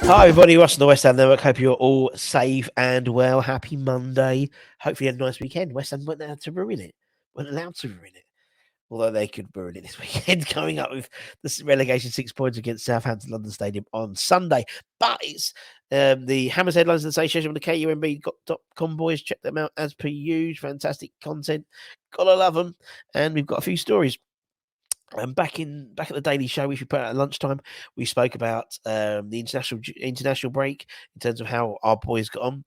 Hi, everybody. Ross on the West Ham Network. Hope you're all safe and well. Happy Monday. Hopefully, you had a nice weekend. West Ham weren't allowed to ruin it. Weren't allowed to ruin it. Although they could ruin it this weekend, coming up with the relegation 6 points against Southampton London Stadium on Sunday. But it's the Hammers Headlines Association with the KUMB.com boys. Check them out as per usual. Fantastic content. Gotta love them. And we've got a few stories. Back at the Daily Show, which we put out at lunchtime, we spoke about the international break in terms of how our boys got on.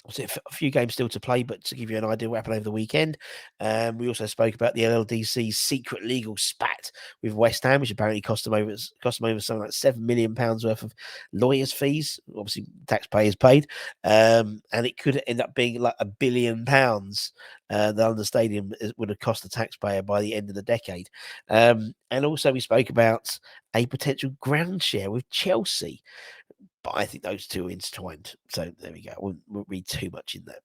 So a few games still to play, but to give you an idea what happened over the weekend, we also spoke about the LLDC's secret legal spat with West Ham, which apparently cost them over something like £7 million worth of lawyers' fees. Obviously, taxpayers paid, and it could end up being like £1 billion. The London Stadium would have cost the taxpayer by the end of the decade. And also, we spoke about a potential ground share with Chelsea. But I think those two are intertwined. So there we go. I won't read too much in there.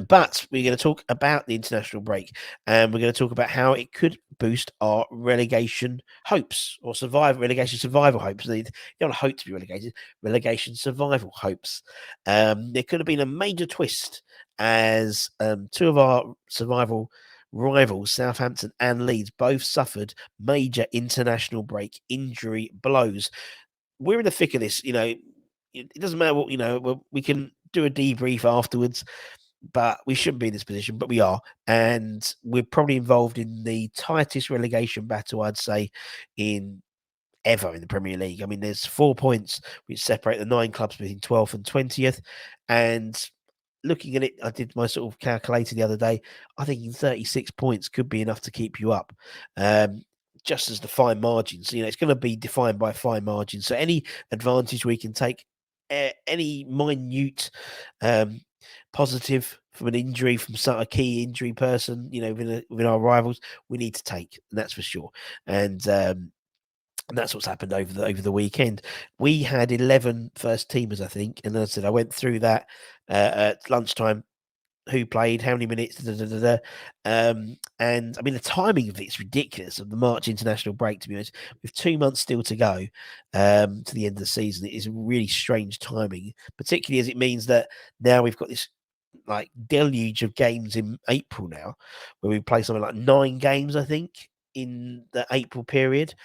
But we're going to talk about the international break, and we're going to talk about how it could boost our relegation hopes or relegation survival hopes. You don't hope to be relegated, relegation survival hopes. There could have been a major twist as two of our survival rivals, Southampton and Leeds, both suffered major international break injury blows. We're in the thick of this, it doesn't matter what, we can do a debrief afterwards, but we shouldn't be in this position, but we are. And we're probably involved in the tightest relegation battle, I'd say, ever in the Premier League. I mean, there's 4 points which separate the 9 clubs between 12th and 20th. And looking at it, I did my sort of calculator the other day. I think 36 points could be enough to keep you up. Just as the fine margins, it's going to be defined by fine margins. So any advantage we can take, any minute positive from an injury, from a key injury person, within our rivals, we need to take, and that's for sure. And that's what's happened over the weekend. We had 11 first teamers, I think, and as I said, I went through that at lunchtime. Who played, how many minutes, and I mean the timing of it's ridiculous of the March international break. To be honest, with 2 months still to go to the end of the season, it is really strange timing, particularly as it means that now we've got this like deluge of games in April now, where we play something like 9 games, I think, in the April period.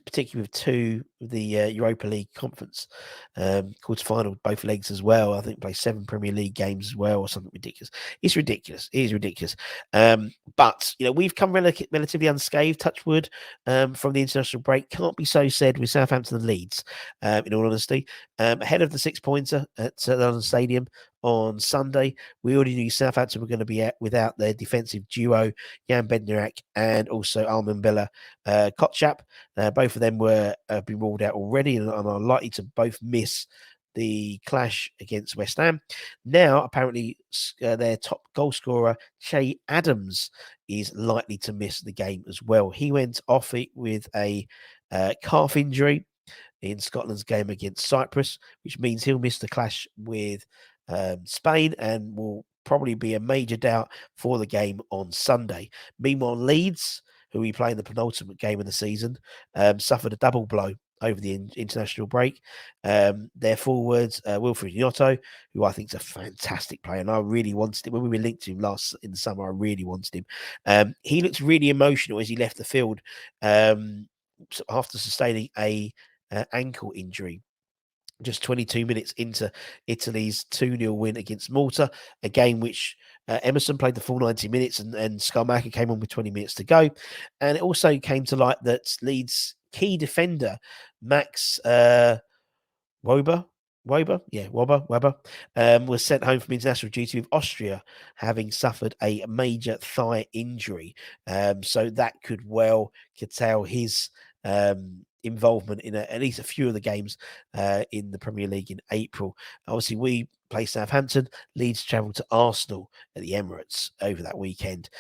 Particularly with 2 of the Europa League conference quarter-final, both legs as well. I think play 7 Premier League games as well, or something ridiculous. It's ridiculous. It is ridiculous. But we've come relatively unscathed, touch wood, from the international break. Can't be so said with Southampton and Leeds, in all honesty. Ahead of the 6-pointer at London Stadium on Sunday, we already knew Southampton were going to be without their defensive duo, Jan Bednarek and also Armin Bella Kotchap. Both of them have been ruled out already and are likely to both miss the clash against West Ham. Now, apparently, their top goal scorer, Che Adams, is likely to miss the game as well. He went off it with a calf injury in Scotland's game against Cyprus, which means he'll miss the clash with Spain and will probably be a major doubt for the game on Sunday. Meanwhile, Leeds, who we play in the penultimate game of the season, suffered a double blow over the international break. Their forwards, Wilfried Nyotto, who I think is a fantastic player, and I really wanted him when we were linked to him last in the summer. I really wanted him. He looked really emotional as he left the field after sustaining a ankle injury just 22 minutes into Italy's 2-0 win against Malta, a game which Emerson played the full 90 minutes and Skarmaka came on with 20 minutes to go. And it also came to light that Leeds' key defender, Max Weber, was sent home from international duty with Austria, having suffered a major thigh injury. So that could well curtail his involvement in at least a few of the games in the Premier League in April. Obviously, we play Southampton. Leeds travel to Arsenal at the Emirates over that weekend.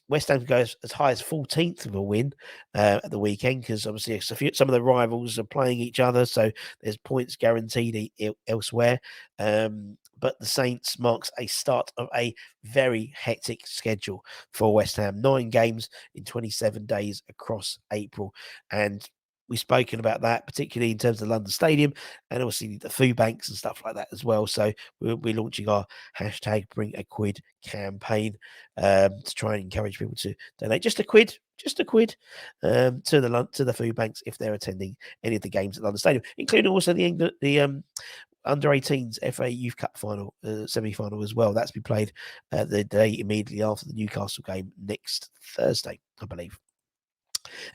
West Ham goes as high as 14th of a win at the weekend because obviously some of the rivals are playing each other, so there's points guaranteed elsewhere. But the Saints marks a start of a very hectic schedule for West Ham. 9 games in 27 days across April. And we've spoken about that, particularly in terms of London Stadium and obviously the food banks and stuff like that as well. So we're launching our hashtag Bring a Quid campaign to try and encourage people to donate just a quid to the food banks if they're attending any of the games at London Stadium, including also the under 18s FA Youth Cup final, semi-final as well. That's been played the day immediately after the Newcastle game next Thursday, I believe.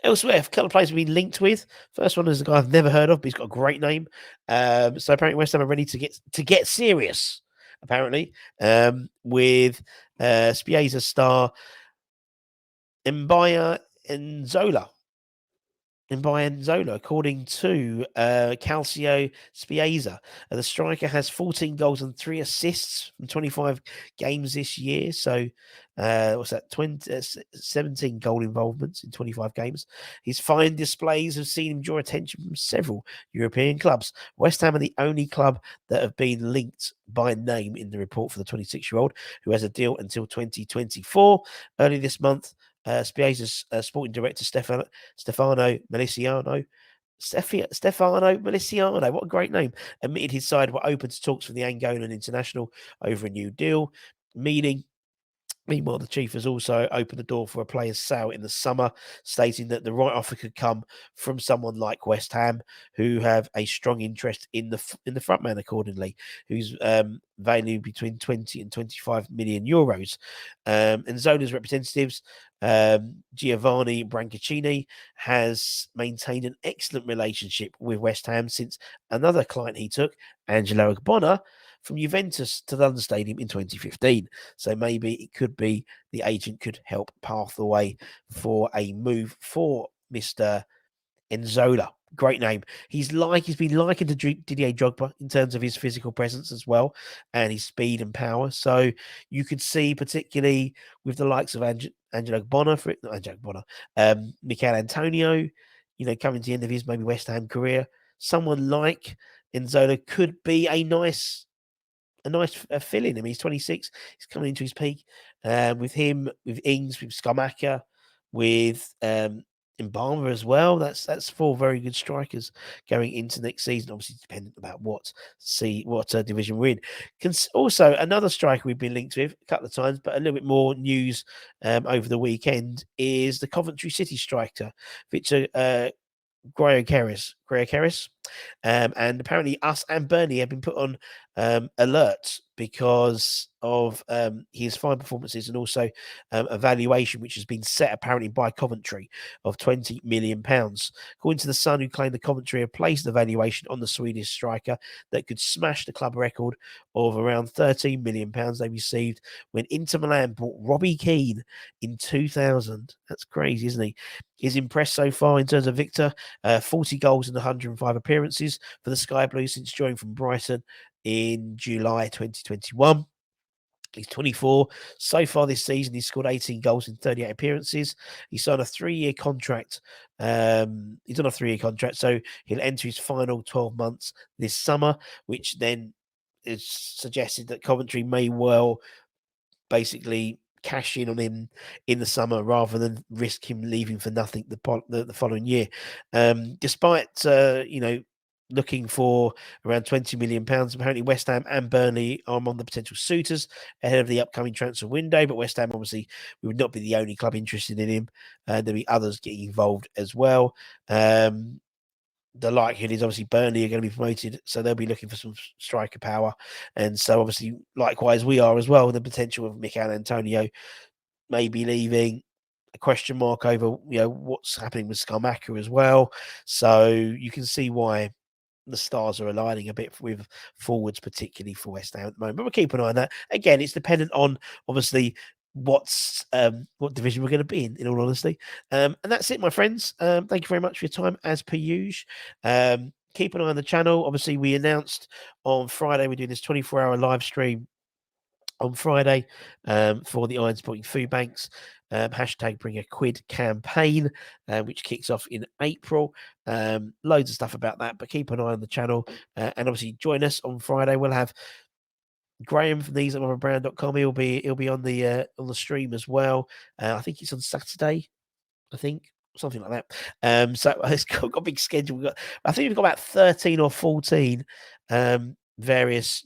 Elsewhere, a couple of players we've been linked with. First one is a guy I've never heard of, but he's got a great name. So apparently West Ham are ready to get serious. Apparently, with Spieza star Mbaya Nzola. According to Calcio Spieza. The striker has 14 goals and 3 assists from 25 games this year. So, what's that? 17 goal involvements in 25 games. His fine displays have seen him draw attention from several European clubs. West Ham are the only club that have been linked by name in the report for the 26-year-old, who has a deal until 2024. Early this month, Spieza's sporting director Stefano Meliciano. What a great name. Admitted his side were open to talks for the Angolan international over a new deal, Meanwhile, the chief has also opened the door for a player's sale in the summer, stating that the right offer could come from someone like West Ham, who have a strong interest in the front man, accordingly, who's valued between 20 and 25 million euros. And Zola's representatives, Giovanni Brancaccini, has maintained an excellent relationship with West Ham since another client he took, Angelo Ogbonna, from Juventus to London Stadium in 2015. So maybe it could be the agent could help path the way for a move for Mr. Nzola. Great name. He's been likened to Didier Drogba in terms of his physical presence as well and his speed and power. So you could see, particularly with the likes of Angelo Bonner, Mikel Antonio, coming to the end of his maybe West Ham career, someone like Nzola could be a nice fill in. I mean, he's 26. He's coming into his peak. With him, with Ings, with Skamaka, with Mbama as well. That's 4 very good strikers going into next season. Obviously, dependent about what division we're in. Also, another striker we've been linked with a couple of times, but a little bit more news over the weekend is the Coventry City striker, Victor Gyokeres. And apparently us and Burnley have been put on alert because of his fine performances and also a valuation which has been set apparently by Coventry of £20 million. According to the Sun, who claimed the Coventry have placed the valuation on the Swedish striker that could smash the club record of around £13 million they received when Inter Milan bought Robbie Keane in 2000. That's crazy, isn't he? He's impressed so far in terms of Victor, 40 goals in 105 appearances for the Sky Blues since joining from Brighton in July 2021. He's 24. So far this season, he's scored 18 goals in 38 appearances. He's signed a 3-year contract. He's on a 3-year contract, so he'll enter his final 12 months this summer, which then is suggested that Coventry may well basically cash in on him in the summer rather than risk him leaving for nothing the following year. Despite looking for around £20 million, apparently West Ham and Burnley are among the potential suitors ahead of the upcoming transfer window. But West Ham, obviously, we would not be the only club interested in him. There'll be others getting involved as well. The likelihood is obviously Burnley are going to be promoted, so they'll be looking for some striker power. And so obviously, likewise, we are as well. The potential of Mikel Antonio maybe leaving, a question mark over what's happening with Skamaka as well. So you can see why the stars are aligning a bit with forwards, particularly for West Ham at the moment. But we'll keep an eye on that. Again, it's dependent on obviously what division we're going to be in all honesty. And that's it, my friends. Thank you very much for your time as per usual. Keep an eye on the channel. Obviously, we announced on Friday we're doing this 24-hour live stream on Friday for the Iron Sporting Food Banks. Hashtag Bring a Quid campaign, which kicks off in April. Loads of stuff about that, but keep an eye on the channel and obviously join us on Friday. We'll have Graham from theseatmotherbrand.com. He'll be on the stream as well. I think it's on Saturday. I think something like that. So it's got a big schedule. I think we've got about 13 or 14 various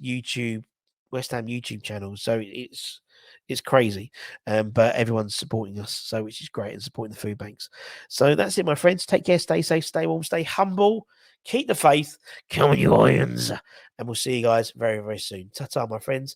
West Ham YouTube channels. So it's crazy. But everyone's supporting us, so which is great, and supporting the food banks. So that's it, my friends. Take care, stay safe, stay warm, stay humble, keep the faith, come on, you Lions, and we'll see you guys very, very soon. Ta-ta, my friends.